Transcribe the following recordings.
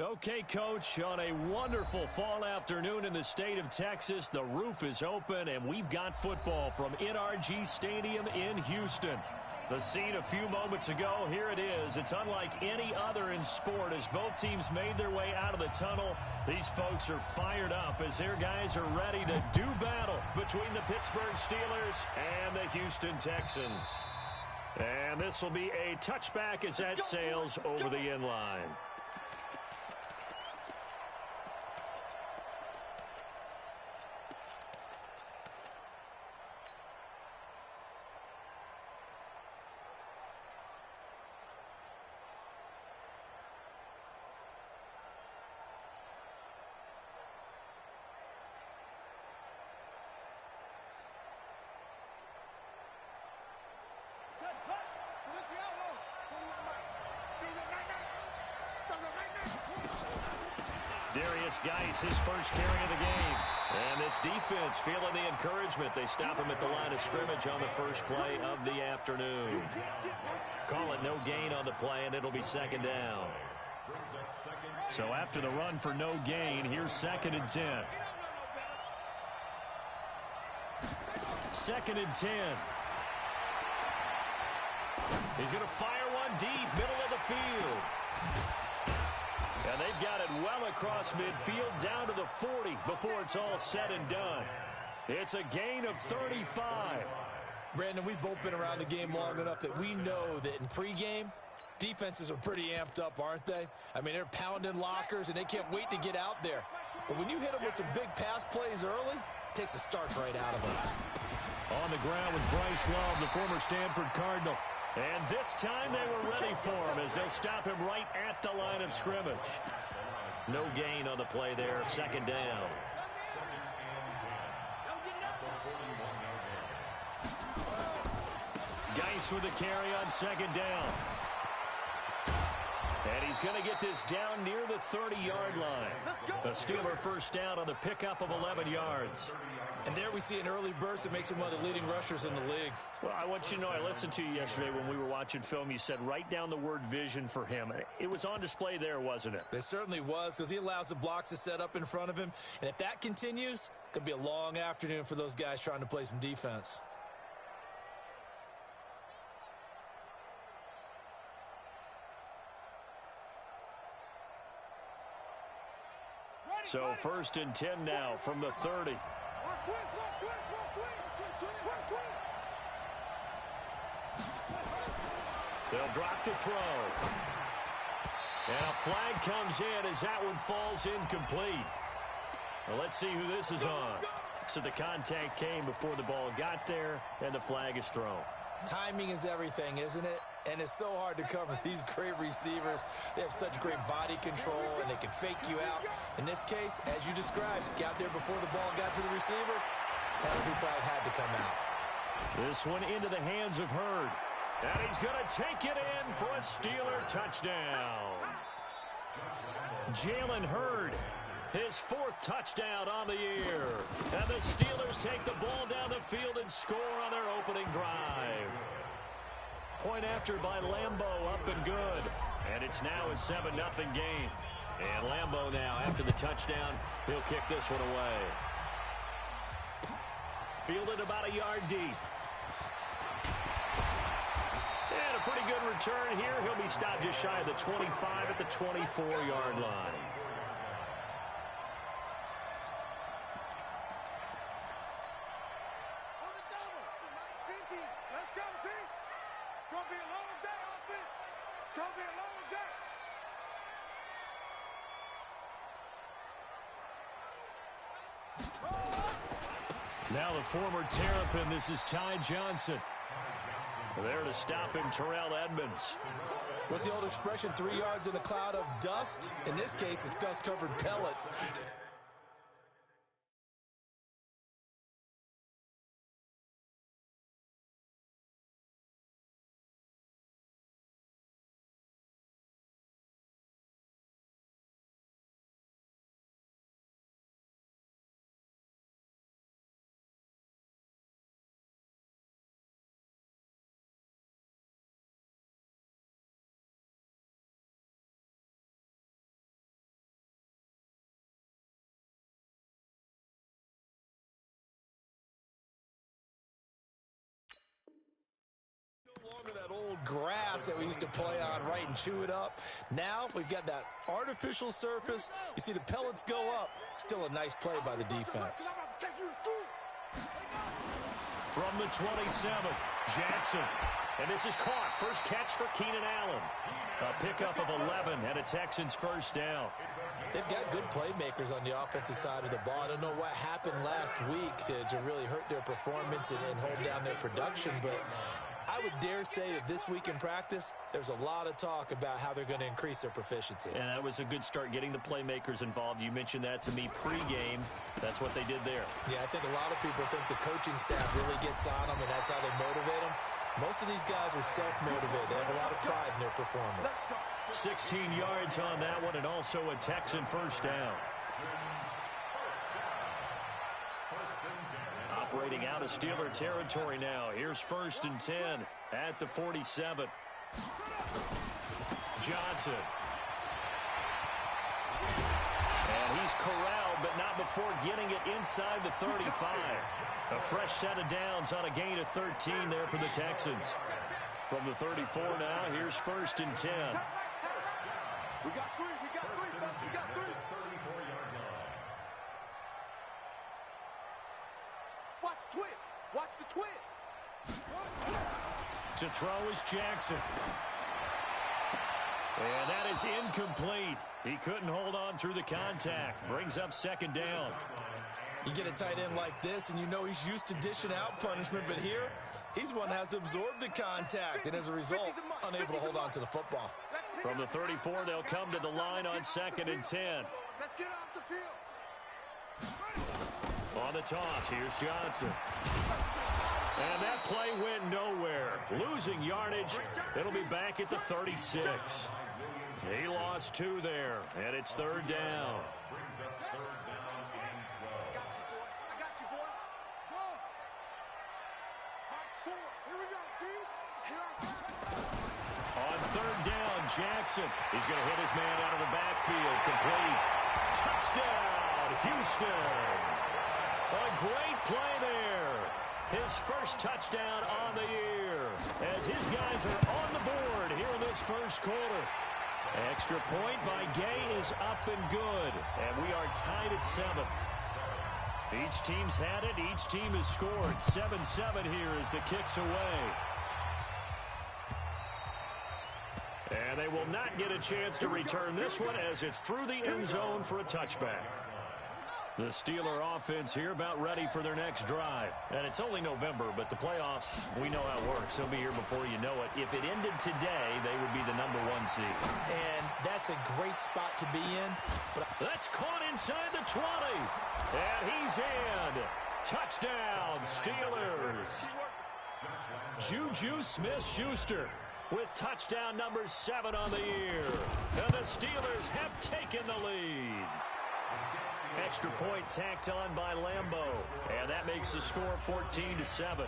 Okay, Coach, on a wonderful fall afternoon in the state of Texas, the roof is open, and we've got football from NRG Stadium in Houston. The scene a few moments ago, here it is. It's unlike any other in sport as both teams made their way out of the tunnel. These folks are fired up as their guys are ready to do battle between the Pittsburgh Steelers and the Houston Texans. And this will be a touchback as that sails over the end line. Darius Geis, his first carry of the game. And this defense feeling the encouragement. They stop him at the line of scrimmage on the first play of the afternoon. Call it no gain on the play, and it'll be second down. So after the run for no gain, here's 2nd and 10. 2nd and 10. He's going to fire one deep, middle of the field. And they've got it well across midfield down to the 40 before it's all said and done. It's a gain of 35. Brandon, we've both been around the game long enough that we know that in pregame, defenses are pretty amped up, aren't they? I mean, they're pounding lockers, and they can't wait to get out there. But when you hit them with some big pass plays early, it takes the starch right out of them. On the ground with Bryce Love, the former Stanford Cardinal. And this time they were ready for him as they'll stop him right at the line of scrimmage. No gain on the play there, 2nd down. Geis with a carry on 2nd down. And he's going to get this down near the 30-yard line. The Steeler first down on the pickup of 11 yards. And there we see an early burst that makes him one of the leading rushers in the league. Well, I want you to know, I listened to you yesterday when we were watching film. You said write down the word vision for him. It was on display there, wasn't it? It certainly was, because he allows the blocks to set up in front of him. And if that continues, it could be a long afternoon for those guys trying to play some defense. So 1st and 10 now from the 30. They'll drop the throw. And a flag comes in as that one falls incomplete. Well, let's see who this is on. So the contact came before the ball got there, and the flag is thrown. Timing is everything, isn't it? And it's so hard to cover these great receivers. They have such great body control, and they can fake you out. In this case, as you described, got there before the ball got to the receiver. Penalty flag had to come out. This one into the hands of Hurd. And he's going to take it in for a Steeler touchdown. Jalen Hurd, his 4th touchdown on the year. And the Steelers take the ball down the field and score on their opening drive. Point after by Lambeau, up and good. And it's now a 7-0 game. And Lambeau now, after the touchdown, he'll kick this one away. Fielded about a yard deep. And a pretty good return here. He'll be stopped just shy of the 25 at the 24-yard line. Now the former Terrapin, this is Ty Johnson. There to stop him, Terrell Edmunds. What's the old expression, 3 yards in a cloud of dust? In this case, it's dust-covered pellets. old grass that we used to play on, right, and chew it up. Now we've got that artificial surface. You see the pellets go up. Still a nice play by the defense. From the 27, Jackson. And this is caught. First catch for Keenan Allen. A pickup of 11 and a Texans first down. They've got good playmakers on the offensive side of the ball. I don't know what happened last week to really hurt their performance and hold down their production, but I would dare say that this week in practice, there's a lot of talk about how they're going to increase their proficiency. And that was a good start, getting the playmakers involved. You mentioned that to me pregame. That's what they did there. Yeah, I think a lot of people think the coaching staff really gets on them, and that's how they motivate them. Most of these guys are self-motivated. They have a lot of pride in their performance. 16 yards on that one, and also a Texan first down. Operating out of Steeler territory now. Here's 1st and 10 at the 47. Johnson. And he's corralled, but not before getting it inside the 35. A fresh set of downs on a gain of 13 there for the Texans. From the 34 now, here's 1st and 10. We got three, folks, we got three. 34-yard line. Watch the twist. Watch the twist. To throw is Jackson. And that is incomplete. He couldn't hold on through the contact. Brings up 2nd down. You get a tight end like this, and you know he's used to dishing out punishment, but here, he's the one that has to absorb the contact, and as a result, unable to hold on to the football. From the 34, they'll come to the line on 2nd and 10. Let's get off the field. On the toss, here's Johnson. And that play went nowhere. Losing yardage. It'll be back at the 36. He lost 2 there, and it's 3rd down. On 3rd down, Jackson. He's going to hit his man out of the backfield. Complete. Touchdown, Houston. A great play there. His first touchdown on the year as his guys are on the board here in this first quarter. Extra point by Gay is up and good, and we are tied at 7. Each team's had it. Each team has scored. 7-7 here as the kick's away. And they will not get a chance to return this one as it's through the end zone for a touchback. The Steeler offense here about ready for their next drive. And it's only November, but the playoffs, we know how it works. They'll be here before you know it. If it ended today, they would be the #1 seed. And that's a great spot to be in. But that's caught inside the 20. And he's in. Touchdown, Steelers. Juju Smith-Schuster with touchdown number 7 on the year. And the Steelers have taken the lead. Extra point tacked on by Lambo. And that makes the score 14-7.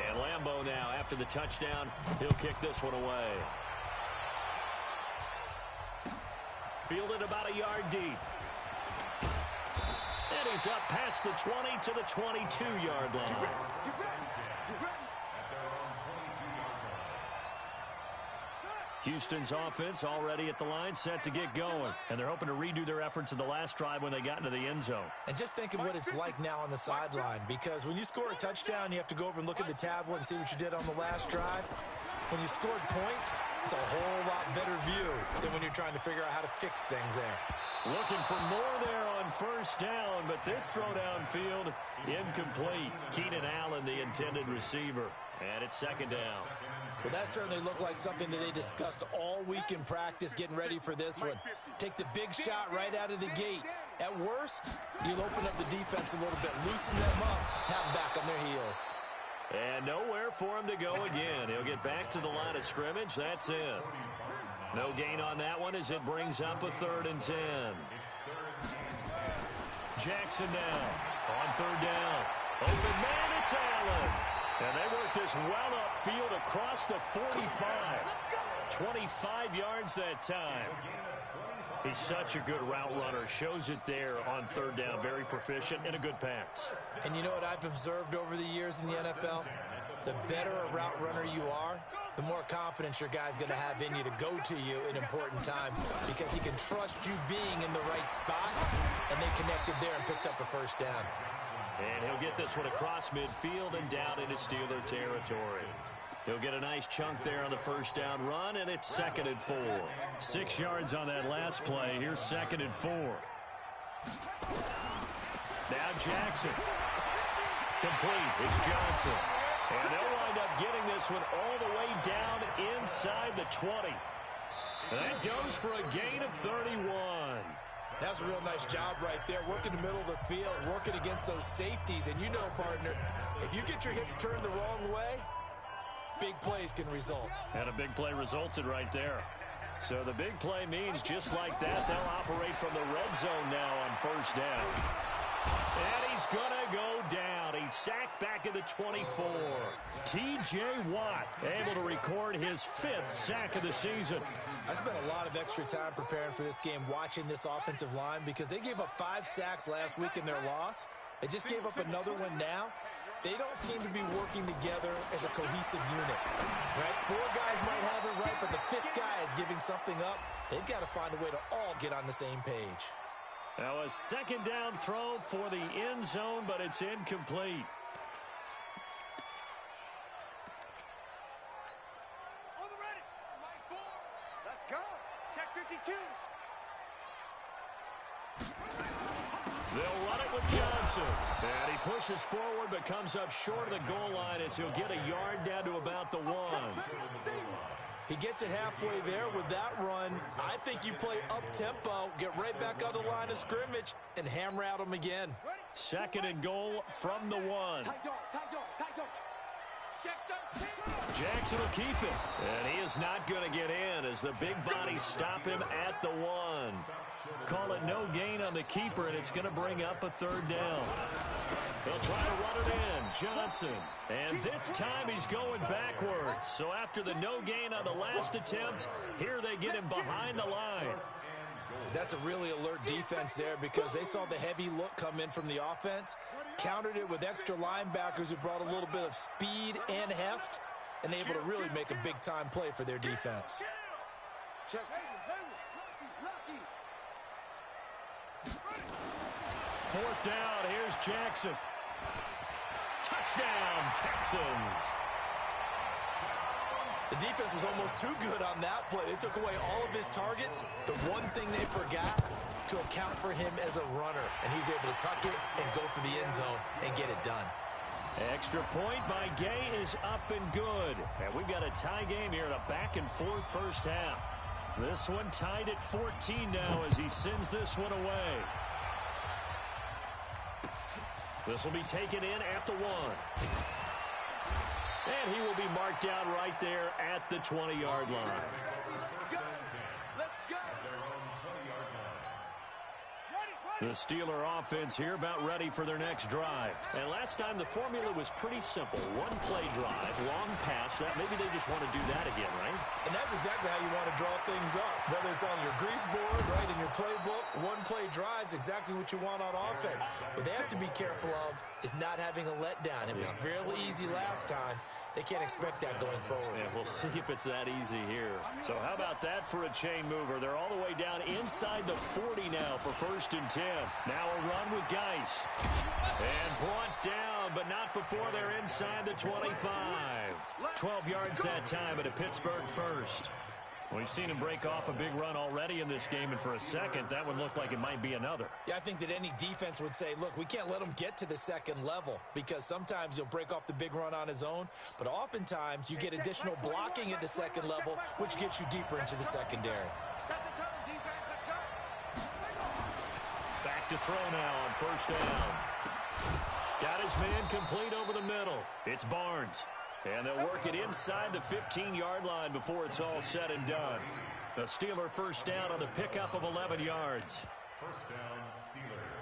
And Lambo now, after the touchdown, he'll kick this one away. Fielded about a yard deep. And he's up past the 20 to the 22-yard line. Houston's offense already at the line, set to get going. And they're hoping to redo their efforts in the last drive when they got into the end zone. And just think of what it's like now on the sideline, because when you score a touchdown, you have to go over and look at the tablet and see what you did on the last drive. When you scored points, it's a whole lot better view than when you're trying to figure out how to fix things there. Looking for more there on 1st down, but this throw downfield, incomplete. Keenan Allen, the intended receiver. And it's 2nd down. Well, that certainly looked like something that they discussed all week in practice, getting ready for this one. Take the big shot right out of the gate. At worst, you'll open up the defense a little bit, loosen them up, have them back on their heels. And nowhere for him to go again. He'll get back to the line of scrimmage. That's it. No gain on that one as it brings up a 3rd and 10. Jackson now on 3rd down. Open man, it's Allen. And they work this well upfield across the 45. 25 yards that time. He's such a good route runner. Shows it there on third down. Very proficient and a good pass. And you know what I've observed over the years in the NFL? The better a route runner you are, the more confidence your guy's going to have in you to go to you in important times because he can trust you being in the right spot, and they connected there and picked up a first down. And he'll get this one across midfield and down into Steeler territory. He'll get a nice chunk there on the first down run, and it's 2nd and 4. 6 yards on that last play. Here's 2nd and 4. Now Jackson. Complete. It's Johnson. And they'll wind up getting this one all the way down inside the 20. That goes for a gain of 31. That's a real nice job right there, working the middle of the field, working against those safeties. And you know, partner, if you get your hips turned the wrong way, big plays can result. And a big play resulted right there. So the big play means just like that, they'll operate from the red zone now on first down. And he's going to go down. He's sacked back at the 24. T.J. Watt able to record his 5th sack of the season. I spent a lot of extra time preparing for this game, watching this offensive line, because they gave up 5 sacks last week in their loss. They just gave up another one now. They don't seem to be working together as a cohesive unit, right? 4 guys might have it right, but the 5th guy is giving something up. They've got to find a way to all get on the same page. Now a 2nd down throw for the end zone, but it's incomplete. On the ready. Right 4. Let's go. Check 52. They'll run it with Johnson. And he pushes forward but comes up short of the goal line as he'll get a yard down to about the 1. He gets it halfway there with that run. I think you play up-tempo, get right back on the line of scrimmage, and hammer out him again. 2nd and goal from the 1. Tight dog, tight dog, tight dog. Check 13. Jackson will keep it. And he is not going to get in as the big bodies stop him at the 1. Call it no gain on the keeper, and it's going to bring up a 3rd down. They'll try to run it in. Johnson. And this time he's going backwards. So after the no gain on the last attempt, here they get him behind the line. That's a really alert defense there because they saw the heavy look come in from the offense, countered it with extra linebackers who brought a little bit of speed and heft, and able to really make a big-time play for their defense. Check. 4th down. Here's Jackson. Touchdown, Texans. The defense was almost too good on that play. They took away all of his targets. The one thing they forgot to account for him as a runner, and he's able to tuck it and go for the end zone and get it done. Extra point by Gay is up and good. And we've got a tie game here in a back-and-forth first half. This one tied at 14 now as he sends this one away. This will be taken in at the 1. And he will be marked down right there at the 20-yard line. Let's go. The Steeler offense here about ready for their next drive. And last time the formula was pretty simple. One play drive, long pass. That maybe they just want to do that again, right? And that's exactly how you want to draw things up. Whether it's on your grease board, right, in your playbook, one play drive's exactly what you want on offense. What they have to be careful of is not having a letdown. It was fairly easy last time. They can't expect that going forward. Yeah, we'll see if it's that easy here. So how about that for a chain mover? They're all the way down inside the 40 now for 1st and 10. Now a run with Geis. And brought down, but not before they're inside the 25. 12 yards that time at a Pittsburgh first. We've seen him break off a big run already in this game, and for a second, that would look like it might be another. Yeah, I think that any defense would say, look, we can't let him get to the 2nd level because sometimes he'll break off the big run on his own, but oftentimes you get additional blocking at the 2nd level, which gets you deeper into the secondary. Set the tone, defense. Let's go. Back to throw now on 1st down. Got his man complete over the middle. It's Barnes. And they'll work it inside the 15-yard line before it's all said and done. The Steeler 1st down on the pickup of 11 yards. 1st down, Steelers.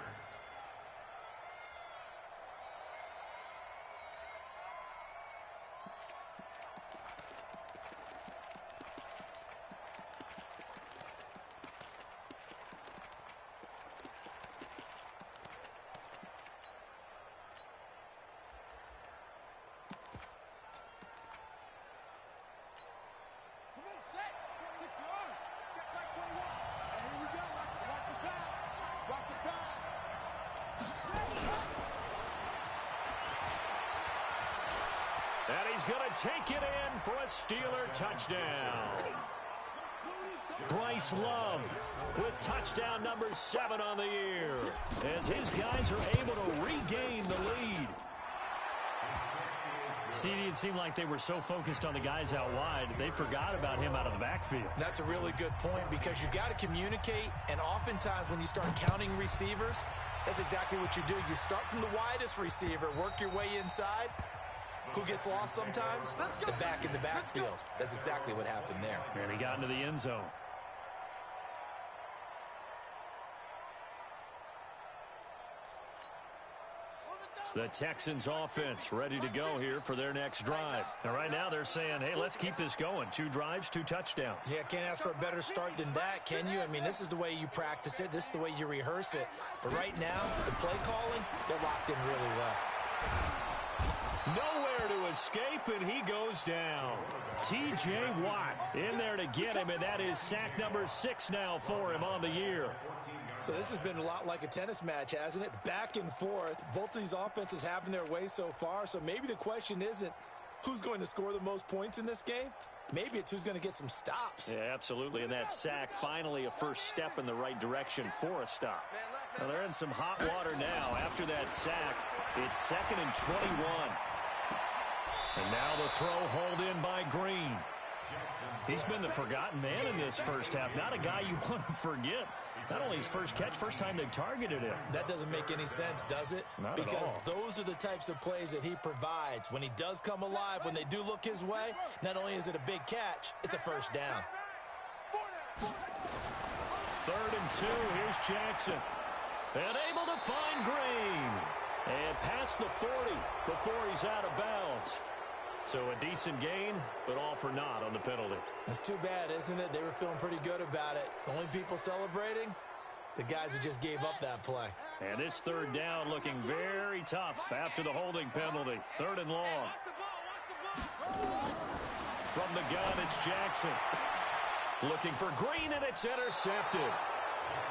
he's going to take it in for a Steeler touchdown. Bryce Love with touchdown number 7 on the year, as his guys are able to regain the lead. CD, it seemed like they were so focused on the guys out wide, they forgot about him out of the backfield. That's a really good point, because you've got to communicate, and oftentimes when you start counting receivers, that's exactly what you do. You start from the widest receiver, work your way inside. Who gets lost sometimes? The back in the backfield. That's exactly what happened there. And he got into the end zone. The Texans offense ready to go here for their next drive. And right now they're saying, hey, let's keep this going. 2 drives, 2 touchdowns. Yeah, can't ask for a better start than that, can you? I mean, this is the way you practice it. This is the way you rehearse it. But right now, the play calling, they're locked in really well. Nowhere to escape, and he goes down. T.J. Watt in there to get him, and that is sack number 6 now for him on the year. So this has been a lot like a tennis match, hasn't it? Back and forth. Both of these offenses having their way so far. So maybe the question isn't who's going to score the most points in this game. Maybe it's who's going to get some stops. Yeah, absolutely. And that sack, finally a first step in the right direction for a stop. Well, they're in some hot water now. After that sack, it's 2nd and 21. And now the throw hauled in by Green. He's been the forgotten man in this first half. Not a guy you want to forget. Not only his first catch, first time they've targeted him. That doesn't make any sense, does it? Not because at all. Those are the types of plays that he provides. When he does come alive, when they do look his way, not only is it a big catch, it's a first down. 3rd and 2. Here's Jackson. And able to find Green. And past the 40 before he's out of bounds. So a decent gain, but all for naught on the penalty. That's too bad, isn't it? They were feeling pretty good about it. The only people celebrating, the guys who just gave up that play. And this 3rd down looking very tough after the holding penalty. 3rd and long. From the gun, it's Jackson. Looking for Green, and it's intercepted.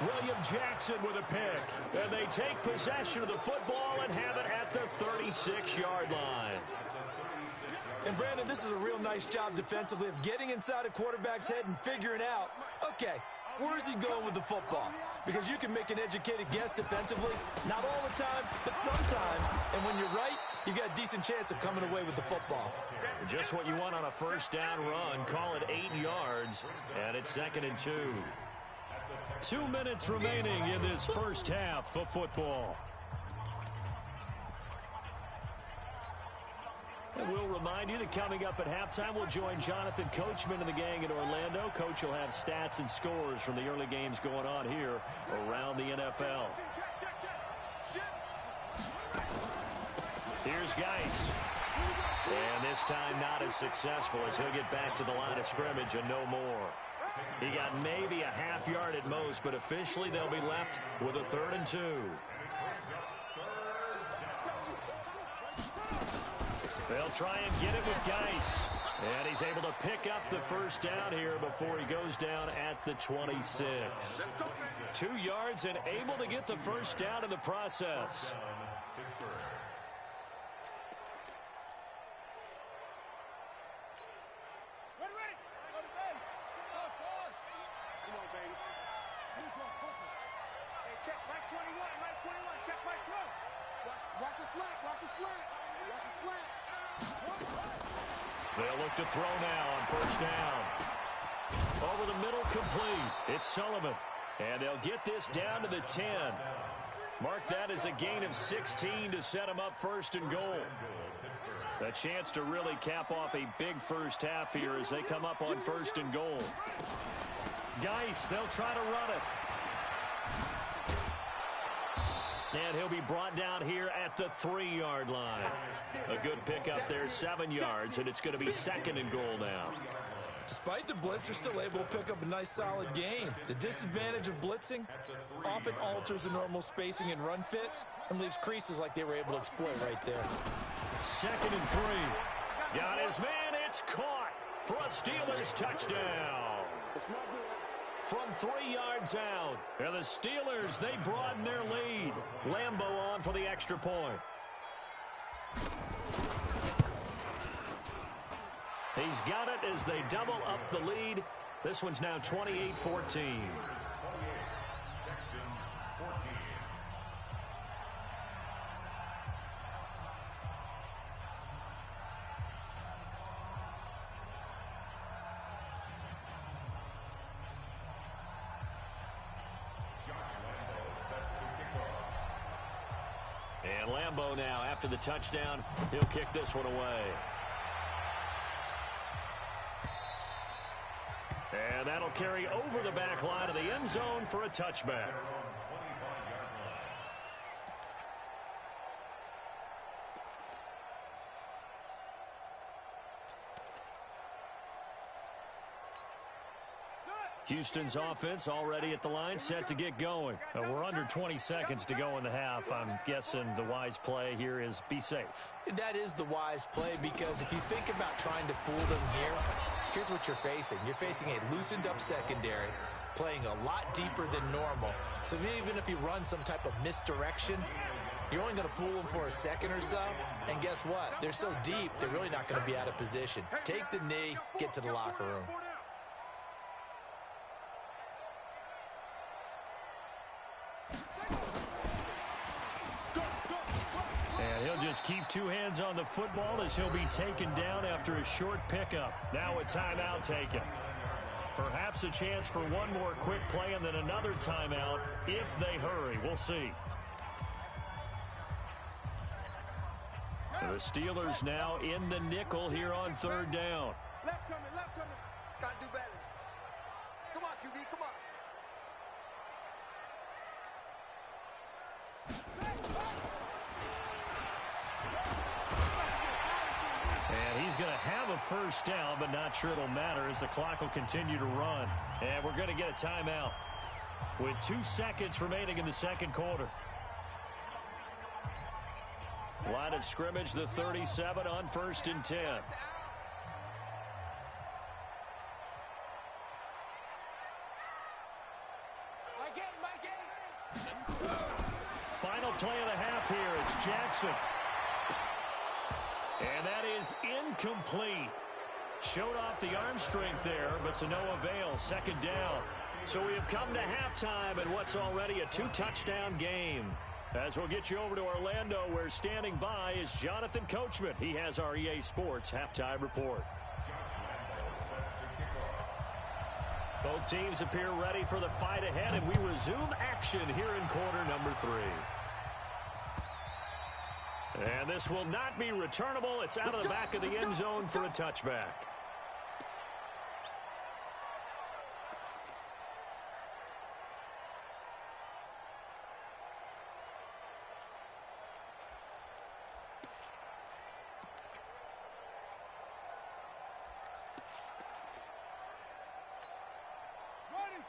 William Jackson with a pick. And they take possession of the football and have it at the 36-yard line. And, Brandon, this is a real nice job defensively of getting inside a quarterback's head and figuring out, okay, where's he going with the football? Because you can make an educated guess defensively, not all the time, but sometimes. And when you're right, you've got a decent chance of coming away with the football. Just what you want on a first down run. Call it 8 yards, and it's 2nd and 2. 2 minutes remaining in this first half of football. And we'll remind you that coming up at halftime, we'll join Jonathan Coachman and the gang in Orlando. Coach will have stats and scores from the early games going on here around the NFL. Here's Geis. And this time not as successful as he'll get back to the line of scrimmage and no more. He got maybe a half yard at most, but officially they'll be left with a 3rd and 2. They'll try and get it with Geis. And he's able to pick up the first down here before he goes down at the 26. 2 yards and able to get the first down in the process. They'll look to throw now on first down. Over the middle, complete. It's Sullivan. And they'll get this down to the 10. Mark that as a gain of 16 to set them up 1st and goal. A chance to really cap off a big first half here as they come up on 1st and goal. Geis, they'll try to run it. And he'll be brought down here at the 3-yard line. A good pickup there, 7 yards, and it's going to be 2nd and goal now. Despite the blitz, they're still able to pick up a nice, solid gain. The disadvantage of blitzing often alters the normal spacing and run fits and leaves creases like they were able to exploit right there. 2nd and 3. Got his man. It's caught for a Steelers touchdown. From 3 yards out. And the Steelers, they broaden their lead. Lambo on for the extra point. He's got it as they double up the lead. This one's now 28-14. And Lambeau now, after the touchdown, he'll kick this one away. And that'll carry over the back line of the end zone for a touchback. Houston's offense already at the line, set to get going. We're under 20 seconds to go in the half. I'm guessing the wise play here is be safe. That is the wise play, because if you think about trying to fool them here, here's what you're facing. You're facing a loosened up secondary, playing a lot deeper than normal. So even if you run some type of misdirection, you're only going to fool them for a second or so. And guess what? They're so deep, they're really not going to be out of position. Take the knee, get to the locker room. And he'll just keep two hands on the football as he'll be taken down after a short pickup. Now a timeout taken. Perhaps a chance for one more quick play and then another timeout if they hurry. We'll see. The Steelers now in the nickel here on third down. Left coming, left coming. Got to do better. Come on, QB, come on. And he's going to have a first down, but not sure it'll matter as the clock will continue to run. And we're going to get a timeout with 2 seconds remaining in the second quarter. Line of scrimmage, the 37 on 1st and 10. Final play of the half here. It's Jackson. And that is incomplete. Showed off the arm strength there, but to no avail. Second down. So we have come to halftime in what's already a 2-touchdown game. As we'll get you over to Orlando, where standing by is Jonathan Coachman. He has our EA Sports halftime report. Both teams appear ready for the fight ahead, and we resume action here in quarter number 3. And this will not be returnable. It's out of the back of the end zone for a touchback.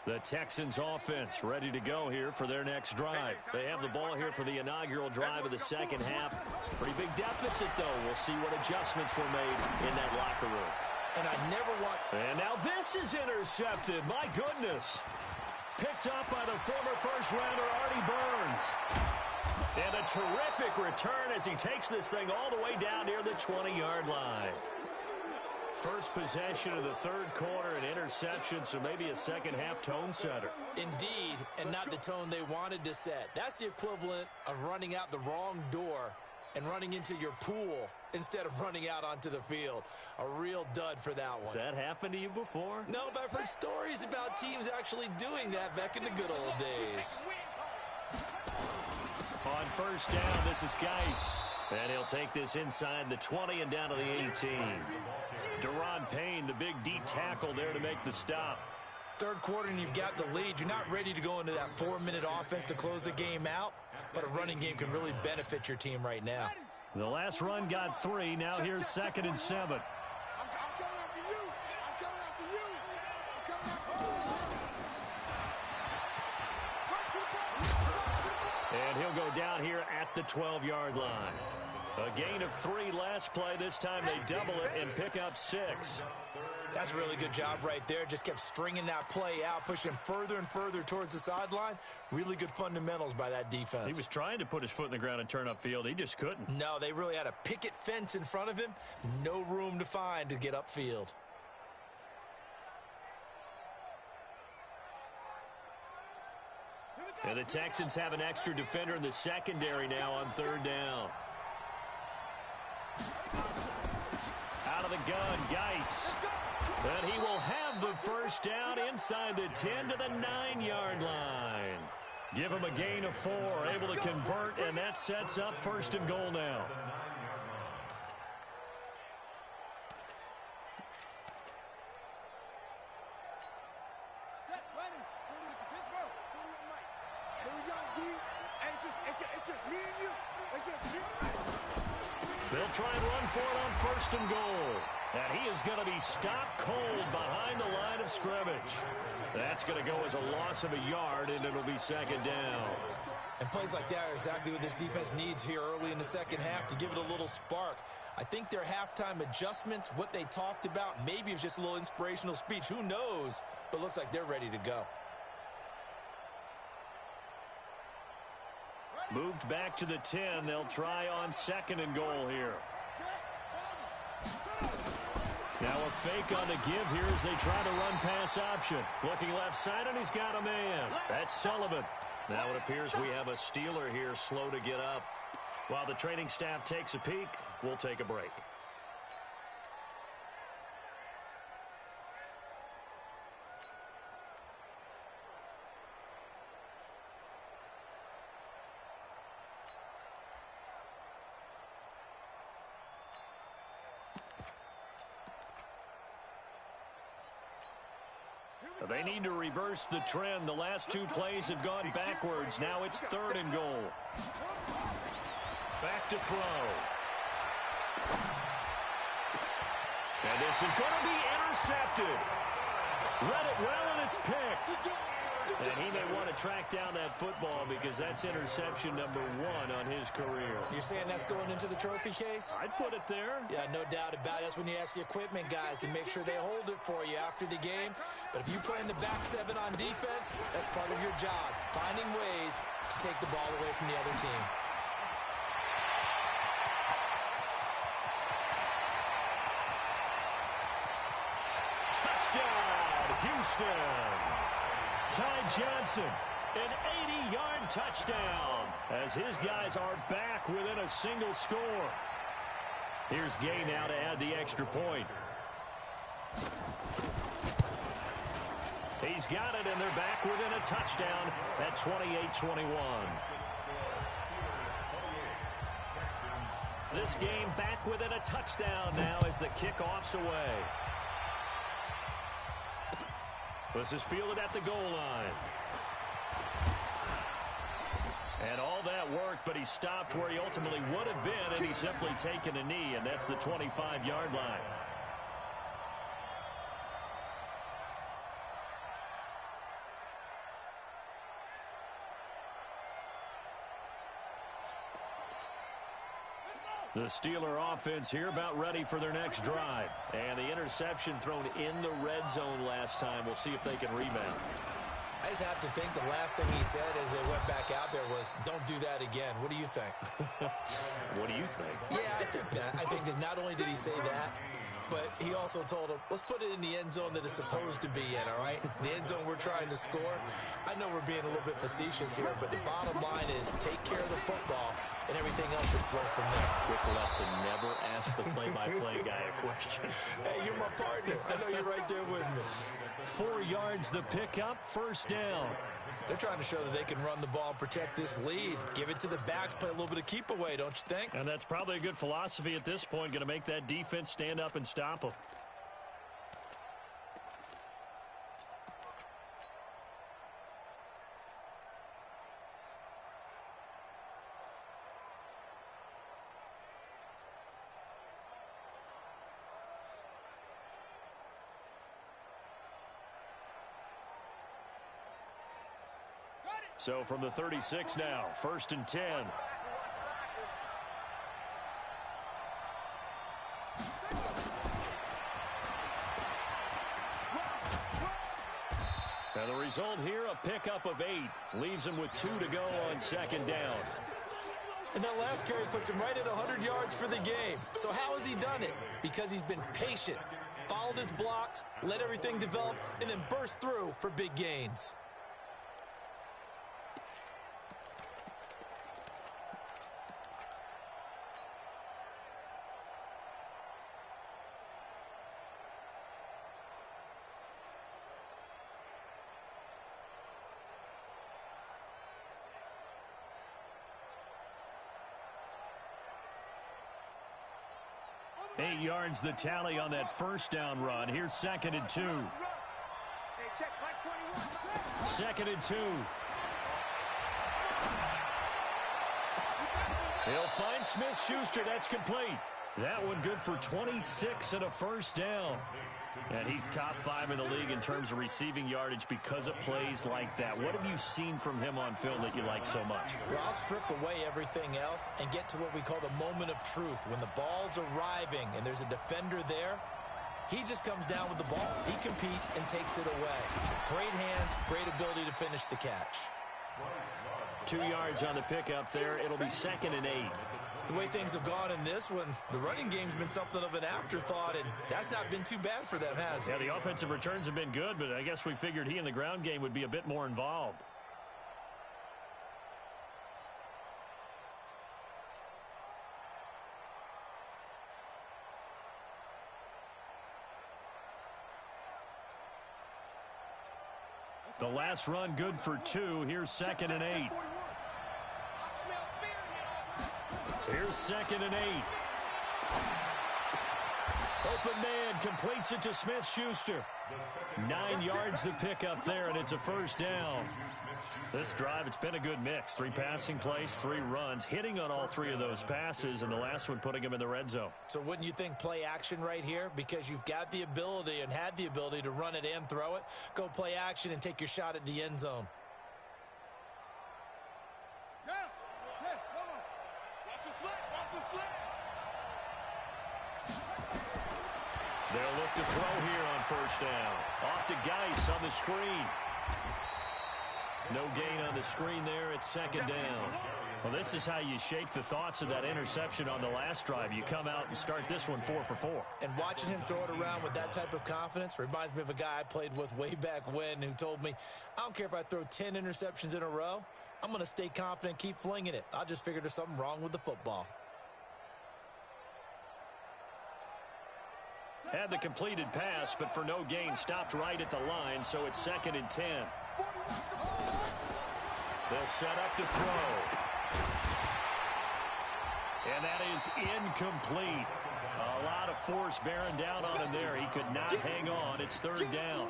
The Texans offense ready to go here for their next drive. They have the ball here for the inaugural drive of the second half. Pretty big deficit, though. We'll see what adjustments were made in that locker room. And I never want... And now this is intercepted. My goodness. Picked up by the former first-rounder Artie Burns. And a terrific return as he takes this thing all the way down near the 20-yard line. First possession of the third quarter, an interception, so maybe a second-half tone setter. Indeed, and not the tone they wanted to set. That's the equivalent of running out the wrong door and running into your pool instead of running out onto the field. A real dud for that one. Has that happened to you before? No, but I've heard stories about teams actually doing that back in the good old days. On first down, this is Geis. And he'll take this inside the 20 and down to the 18. Deron Payne, the big D tackle there to make the stop. Third quarter and you've got the lead. You're not ready to go into that 4-minute offense to close the game out, but a running game can really benefit your team right now. The last run got 3. Now here's 2nd and 7. I'm coming after you. I'm coming after you. I'm coming after you. And he'll go down here at the 12-yard line. A gain of 3 last play. This time they double it and pick up 6. That's a really good job right there. Just kept stringing that play out, pushing further and further towards the sideline. Really good fundamentals by that defense. He was trying to put his foot in the ground and turn upfield. He just couldn't. No, they really had a picket fence in front of him. No room to find to get upfield. And the Texans have an extra defender in the secondary now on 3rd down. Out of the gun, Geis. And he will have the first down inside the 10 to the 9-yard line. Give him a gain of 4, able to convert, and that sets up 1st and goal now. They'll try and run for it on 1st and goal. And he is going to be stopped cold behind the line of scrimmage. That's going to go as a loss of a yard, and it'll be 2nd down. And plays like that are exactly what this defense needs here early in the second half to give it a little spark. I think their halftime adjustments, what they talked about, maybe it was just a little inspirational speech. Who knows? But looks like they're ready to go. Moved back to the 10. They'll try on 2nd and goal here. Now a fake on the give here as they try to run pass option. Looking left side, and he's got a man. That's Sullivan. Now it appears we have a Steeler here slow to get up. While the training staff takes a peek, we'll take a break. They need to reverse the trend. The last 2 plays have gone backwards. Now it's 3rd and goal. Back to throw. And this is going to be intercepted. Read it well, and it's picked. And he may want to track down that football because that's interception number 1 on his career. You're saying that's going into the trophy case? I'd put it there. Yeah, no doubt about it. That's when you ask the equipment guys to make sure they hold it for you after the game. But if you play in the back 7 on defense, that's part of your job, finding ways to take the ball away from the other team. Touchdown, Houston. Ty Johnson, an 80-yard touchdown as his guys are back within a single score. Here's Gay now to add the extra point. He's got it, and they're back within a touchdown at 28-21. This game back within a touchdown now as the kickoff's away. This is fielded at the goal line. And all that work, but he stopped where he ultimately would have been, and he's simply taken a knee, and that's the 25-yard line. The Steeler offense here about ready for their next drive. And the interception thrown in the red zone last time. We'll see if they can rebound. I just have to think the last thing he said as they went back out there was, don't do that again. What do you think? What do you think? Yeah, I think that. I think that not only did he say that, but he also told him, let's put it in the end zone that it's supposed to be in, all right? The end zone we're trying to score. I know we're being a little bit facetious here, but the bottom line is take care of the football, and everything else should flow from there. Quick lesson, never ask the play-by-play guy a question. Hey, you're my partner. I know you're right there with me. 4 yards the pickup, 1st down. They're trying to show that they can run the ball and protect this lead. Give it to the backs, play a little bit of keep away, don't you think? And that's probably a good philosophy at this point, going to make that defense stand up and stop them. So from the 36 now, 1st and 10. result here, a pickup of 8. Leaves him with 2 to go on second down. And that last carry puts him right at 100 yards for the game. So how has he done it? Because he's been patient, followed his blocks, let everything develop, and then burst through for big gains. Eight yards the tally on that first down run. Here's 2nd and 2. Second and 2. He'll find Smith-Schuster. That's complete. That one good for 26 and a first down. And he's top 5 in the league in terms of receiving yardage because of plays like that. What have you seen from him on film that you like so much? Well, I'll strip away everything else and get to what we call the moment of truth. When the ball's arriving and there's a defender there, he just comes down with the ball. He competes and takes it away. Great hands, great ability to finish the catch. 2 yards on the pickup there. It'll be 2nd and 8. The way things have gone in this one, the running game's been something of an afterthought, and that's not been too bad for them, has it? Yeah, the offensive returns have been good, but I guess we figured he in the ground game would be a bit more involved. The last run good for 2. Here's 2nd and 8. Here's 2nd and 8. Open man completes it to Smith-Schuster. 9 yards the pickup there, and it's a first down. This drive, it's been a good mix. 3 passing plays, 3 runs, hitting on all 3 of those passes, and the last one putting him in the red zone. So wouldn't you think play action right here? Because you've got the ability and had the ability to run it and throw it. Go play action and take your shot at the end zone. They'll look to throw here on first down. Off to Geis on the screen. No gain on the screen there. It's 2nd down. Well, this is how you shake the thoughts of that interception on the last drive. You come out and start this one 4 for 4. And watching him throw it around with that type of confidence reminds me of a guy I played with way back when who told me, I don't care if I throw 10 interceptions in a row. I'm going to stay confident, keep flinging it. I just figured there's something wrong with the football. Had the completed pass, but for no gain, stopped right at the line, so it's 2nd and 10. They'll set up to throw. And that is incomplete. A lot of force bearing down on him there. He could not hang on. It's 3rd down.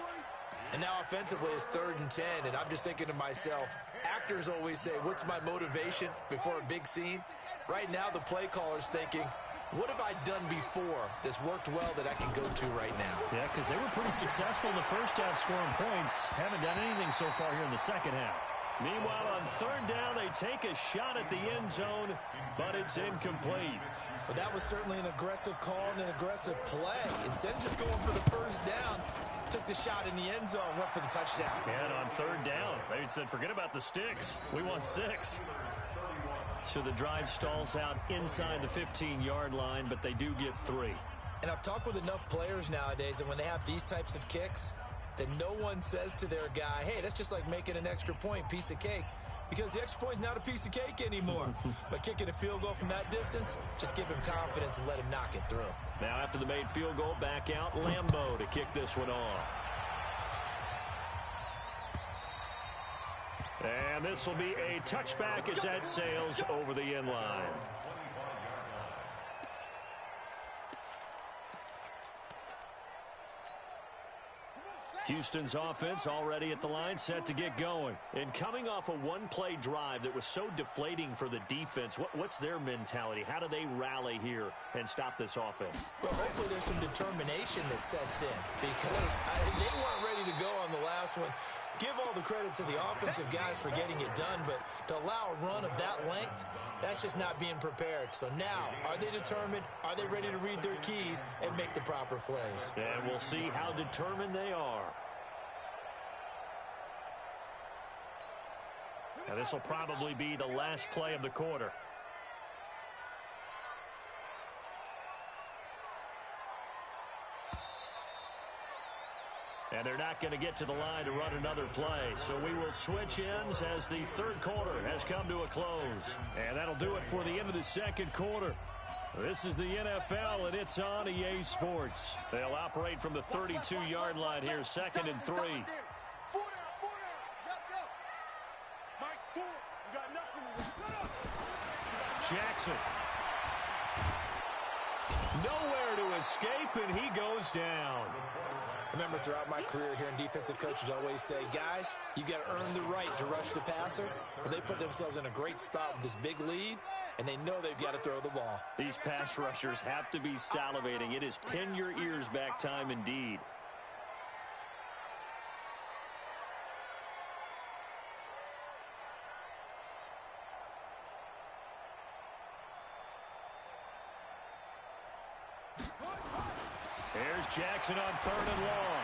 And now offensively it's 3rd and 10, and I'm just thinking to myself, actors always say, what's my motivation before a big scene? Right now the play caller's thinking, what have I done before that's worked well that I can go to right now? Yeah, because they were pretty successful in the first half scoring points. Haven't done anything so far here in the second half. Meanwhile, on 3rd down, they take a shot at the end zone, but it's incomplete. But that was certainly an aggressive call and an aggressive play. Instead of just going for the first down, took the shot in the end zone, went for the touchdown. And on 3rd down, they said, forget about the sticks. We want 6. So the drive stalls out inside the 15-yard line, but they do get 3. And I've talked with enough players nowadays, and when they have these types of kicks, that no one says to their guy, hey, that's just like making an extra point, piece of cake. Because the extra point's not a piece of cake anymore. But kicking a field goal from that distance, just give him confidence and let him knock it through. Now after the made field goal, back out Lambeau to kick this one off. And this will be a touchback as that sails over the end line. Houston's offense already at the line, set to get going. And coming off a one-play drive that was so deflating for the defense, what's their mentality? How do they rally here and stop this offense? Well, hopefully there's some determination that sets in, because they weren't ready to go on the last one. Give all the credit to the offensive guys for getting it done, but to allow a run of that length, that's just not being prepared. So now, are they determined? Are they ready to read their keys and make the proper plays? And we'll see how determined they are. Now, this will probably be the last play of the quarter. And they're not going to get to the line to run another play. So we will switch ends as the third quarter has come to a close. And that'll do it for the end of the second quarter. This is the NFL, and it's on EA Sports. They'll operate from the 32-yard line here, 2nd and 3. Jackson. Nowhere to escape, and he goes down. Remember, throughout my career here in defensive coaches always say, guys, you got to earn the right to rush the passer. Well, they put themselves in a great spot with this big lead, and they know they've got to throw the ball. These pass rushers have to be salivating. It is pin your ears back time indeed. Here's Jackson on 3rd and long.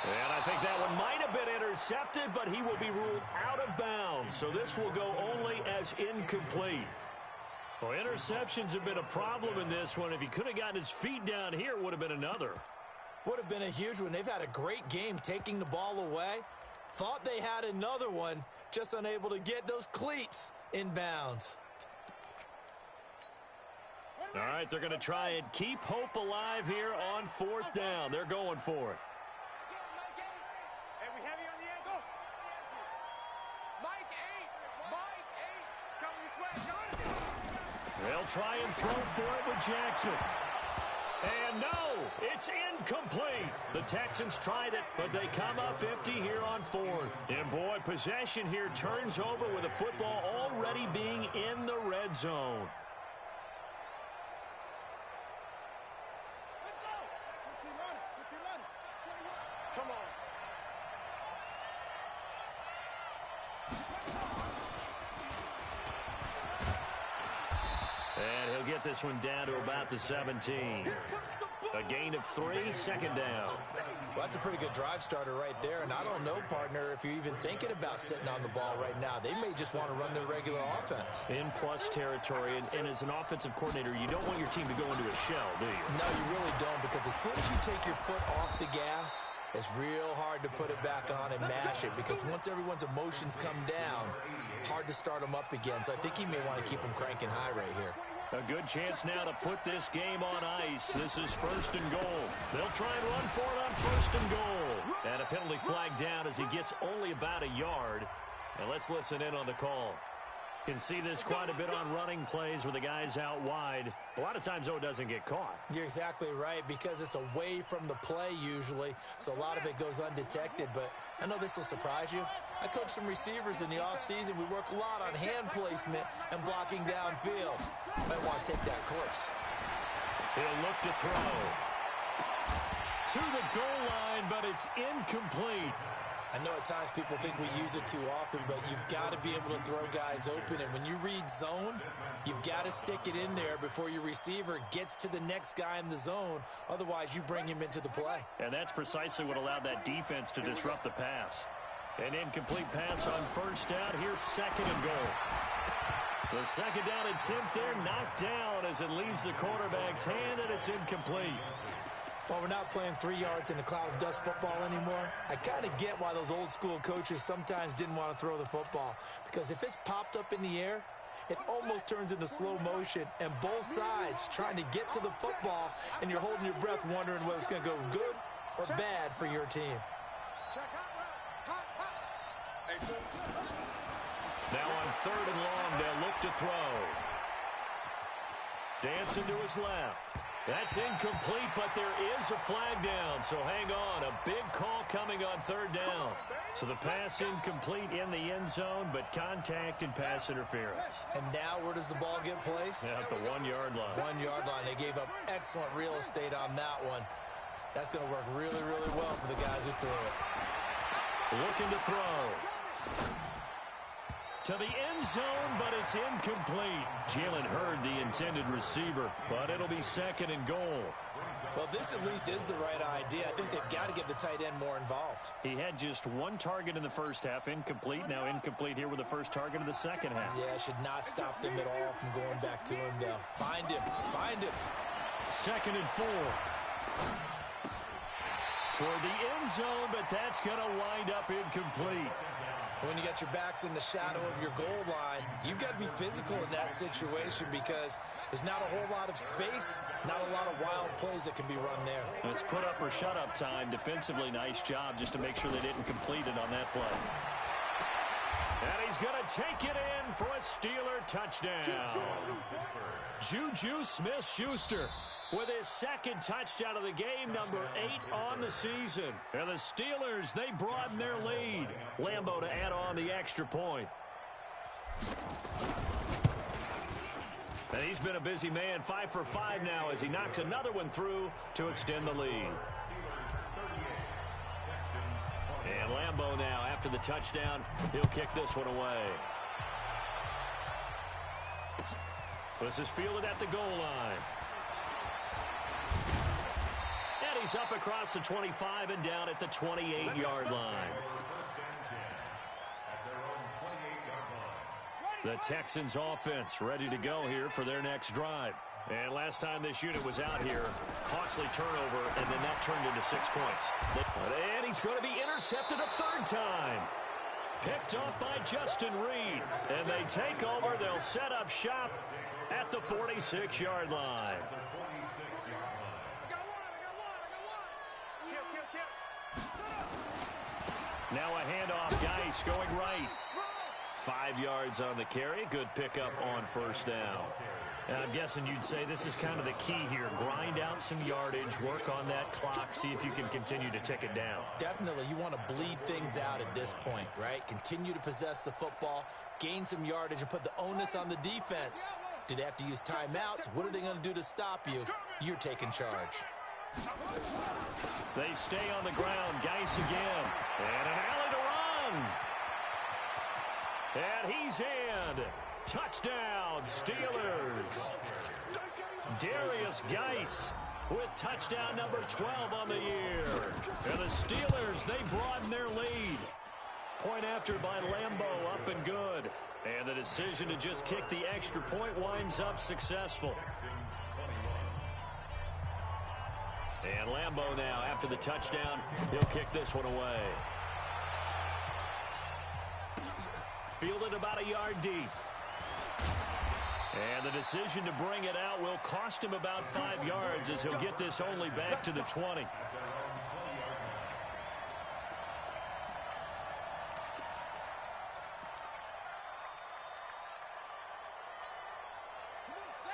And I think that one might have been intercepted, but he will be ruled out of bounds. So this will go only as incomplete. Well, interceptions have been a problem in this one. If he could have gotten his feet down here, it would have been another. Would have been a huge one. They've had a great game taking the ball away. Thought they had another one, just unable to get those cleats in bounds. All right, they're going to try and keep hope alive here on 4th down. They're going for it. Hey, we heavy on the ankle. Mike 8. Coming this way. They'll try and throw for it with Jackson. And no, it's incomplete. The Texans tried it, but they come up empty here on 4th. And boy, possession here turns over with the football already being in the red zone. Come on. And he'll get this one down to about the 17. A gain of 3, 2nd down. Well, that's a pretty good drive starter right there. And I don't know, partner, if you're even thinking about sitting on the ball right now. They may just want to run their regular offense. In plus territory, and as an offensive coordinator, you don't want your team to go into a shell, do you? No, you really don't, because as soon as you take your foot off the gas, it's real hard to put it back on and mash it, because once everyone's emotions come down, hard to start them up again. So I think he may want to keep them cranking high right here. A good chance now to put this game on ice. This is 1st and goal. They'll try and run for it on 1st and goal. And a penalty flag down as he gets only about a yard. And let's listen in on the call. Can see this quite a bit on running plays with the guys out wide. A lot of times, though, it doesn't get caught. You're exactly right, because it's away from the play usually, so a lot of it goes undetected. But I know this will surprise you. I coach some receivers in the offseason. We work a lot on hand placement and blocking downfield. Might want to take that course. He'll look to throw. To the goal line, but it's incomplete. I know at times people think we use it too often, but you've got to be able to throw guys open. And when you read zone, you've got to stick it in there before your receiver gets to the next guy in the zone. Otherwise, you bring him into the play. And that's precisely what allowed that defense to disrupt the pass. An incomplete pass on 1st down. Here's 2nd and goal. The 2nd down attempt there knocked down as it leaves the quarterback's hand, and it's incomplete. Well, we're not playing 3 yards in a cloud of dust football anymore. I kind of get why those old school coaches sometimes didn't want to throw the football. Because if it's popped up in the air, it almost turns into slow motion. And both sides trying to get to the football, and you're holding your breath wondering whether it's going to go good or bad for your team. Now on 3rd and long, they'll look to throw. Dancing to his left. That's incomplete, but there is a flag down, so hang on. A big call coming on 3rd down. So the pass incomplete in the end zone, but contact and pass interference. And now where does the ball get placed? Yeah, at the 1-yard line. 1-yard line. They gave up excellent real estate on that one. That's going to work really, really well for the guys who threw it. Looking to throw. to the end zone, but it's incomplete. Jalen Hurd, the intended receiver, but it'll be second and goal. Well, this at least is the right idea. I think they've got to get the tight end more involved. He had just one target in the first half, incomplete. Now incomplete here with the first target of the second half. Yeah, should not stop them at all from going back to him, though. Find him. Find him. Second and 4. Toward the end zone, but that's going to wind up incomplete. When you got your backs in the shadow of your goal line, you've got to be physical in that situation because there's not a whole lot of space, not a lot of wild plays that can be run there. It's put up or shut up time. Defensively, nice job just to make sure they didn't complete it on that play. And he's going to take it in for a Steeler touchdown. Juju Smith-Schuster with his second touchdown of the game, number 8 on the season. And the Steelers, they broaden their lead. Lambeau to add on the extra point. And he's been a busy man, 5 for 5 now as he knocks another one through to extend the lead. And Lambeau now, after the touchdown, he'll kick this one away. This is fielded at the goal line. And he's up across the 25 and down at the 28-yard line. The Texans offense ready to go here for their next drive. And last time this unit was out here, costly turnover, and then that turned into 6 points. And he's going to be intercepted a third time. Picked up by Justin Reed. And they take over. They'll set up shop at the 46-yard line. Now a handoff. Geis going right. 5 yards on the carry. Good pickup on first down. And I'm guessing you'd say this is kind of the key here. Grind out some yardage, work on that clock, see if you can continue to tick it down. Definitely. You want to bleed things out at this point, right? Continue to possess the football, gain some yardage, and put the onus on the defense. Do they have to use timeouts? What are they going to do to stop you? You're taking charge. They stay on the ground. Geis again. And an alley to run. And he's in. Touchdown, Steelers. Darius Geis with touchdown number 12 on the year. And the Steelers, they broaden their lead. Point after by Lambeau, up and good. And the decision to just kick the extra point winds up successful. And Lambeau now, after the touchdown, he'll kick this one away. Fielded about a yard deep. And the decision to bring it out will cost him about 5 yards as he'll get this only back to the 20.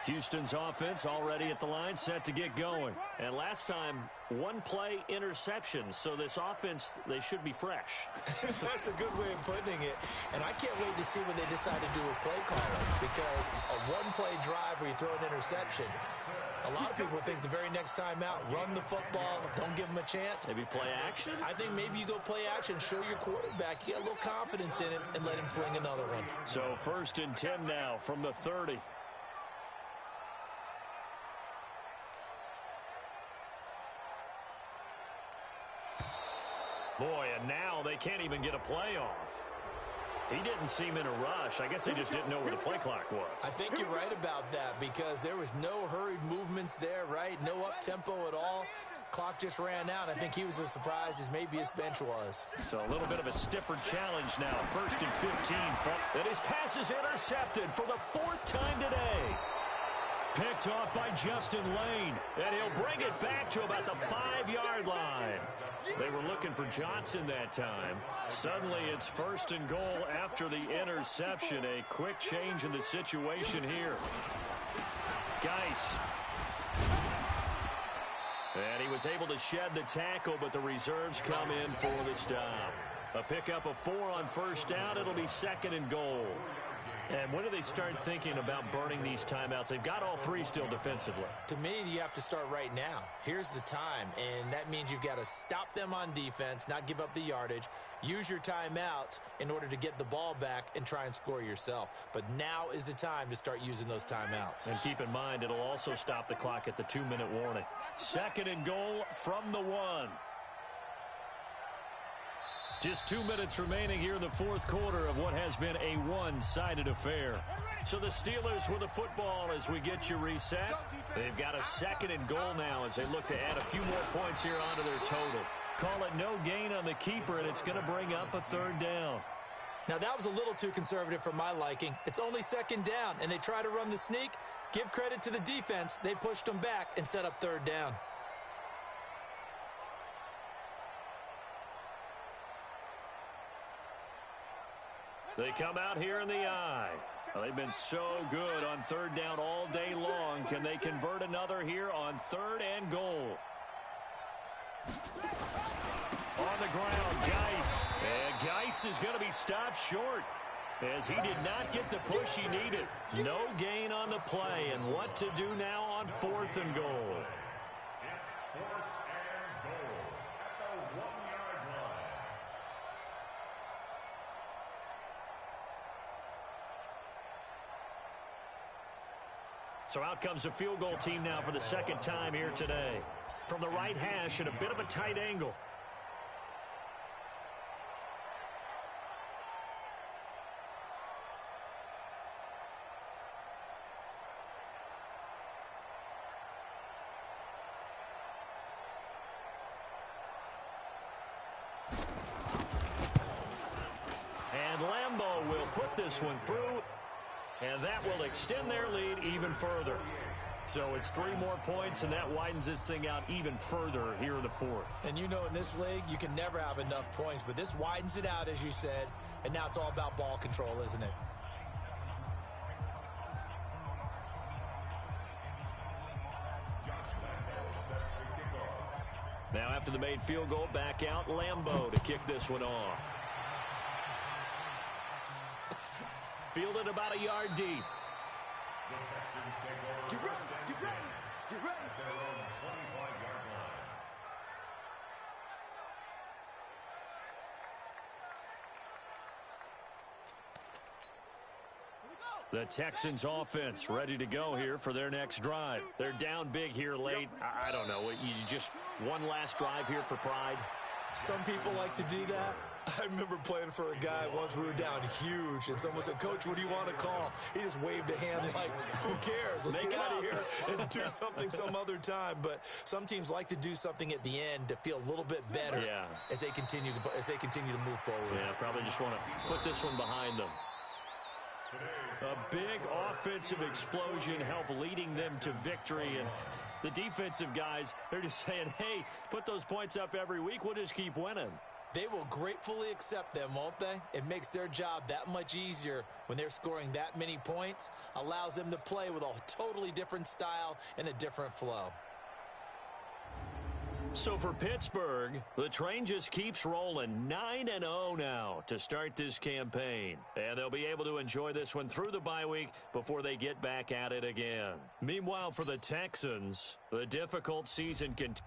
Houston's offense already at the line, set to get going. And last time, one play interception. So this offense, they should be fresh. That's a good way of putting it. And I can't wait to see when they decide to do a play calling. Because a one-play drive where you throw an interception, a lot of people think the very next time out, run the football, don't give them a chance. Maybe play action? I think maybe you go play action, show your quarterback, you get a little confidence in it, and let him fling another one. So 1st and 10 now from the 30. Boy, and now they can't even get a play off. He didn't seem in a rush. I guess they just didn't know where the play clock was. I think you're right about that because there was no hurried movements there, right? No up-tempo at all. Clock just ran out. I think he was as surprised as maybe his bench was. So a little bit of a stiffer challenge now. 1st and 15. And his pass is intercepted for the 4th time today. Picked off by Justin Lane. And he'll bring it back to about the 5-yard line. They were looking for Johnson that time. Suddenly it's 1st and goal after the interception. A quick change in the situation here. Geis. And he was able to shed the tackle, but the reserves come in for the stop. A pickup of 4 on first down. It'll be 2nd and goal. And when do they start thinking about burning these timeouts? They've got all three still defensively. To me, you have to start right now. Here's the time, and that means you've got to stop them on defense, not give up the yardage, use your timeouts in order to get the ball back and try and score yourself. But now is the time to start using those timeouts. And keep in mind, it'll also stop the clock at the 2-minute warning. 2nd and goal from the 1. Just 2 minutes remaining here in the fourth quarter of what has been a one-sided affair. So the Steelers with the football as we get you reset. They've got a 2nd and goal now as they look to add a few more points here onto their total. Call it no gain on the keeper, and it's going to bring up a 3rd down. Now, that was a little too conservative for my liking. It's only 2nd down, and they try to run the sneak. Give credit to the defense. They pushed them back and set up 3rd down. They come out here in the eye. Well, they've been so good on 3rd down all day long. Can they convert another here on 3rd and goal? On the ground, Geis. And Geis is going to be stopped short as he did not get the push he needed. No gain on the play. And what to do now on 4th and goal? It's 4th and goal at the 1-yard line. So out comes the field goal team now for the 2nd time here today. From the right hash at a bit of a tight angle. And Lambeau will put this one through. And that will extend their lead even further. So it's 3 more points, and that widens this thing out even further here in the 4th. And you know in this league, you can never have enough points, but this widens it out, as you said, and now it's all about ball control, isn't it? Now after the made field goal, back out Lambeau to kick this one off. Fielded about a yard deep. The Texans take over Get ready, first and get 10 ready, get ready. at their own 25-yard line. The Texans offense ready to go here for their next drive. They're down big here late. I don't know. You just one last drive here for pride. Some people like to do that. I remember playing for a guy once we were down huge, and someone said, "Coach, what do you want to call?" He just waved a hand like, who cares? Let's get out of here and do something some other time. But some teams like to do something at the end to feel a little bit better as they continue to move forward. Yeah, probably just want to put this one behind them. A big offensive explosion help leading them to victory. And the defensive guys, they're just saying, hey, put those points up every week. We'll just keep winning. They will gratefully accept them, won't they? It makes their job that much easier when they're scoring that many points. Allows them to play with a totally different style and a different flow. So for Pittsburgh, the train just keeps rolling. 9-0 now to start this campaign. And they'll be able to enjoy this one through the bye week before they get back at it again. Meanwhile, for the Texans, the difficult season continues.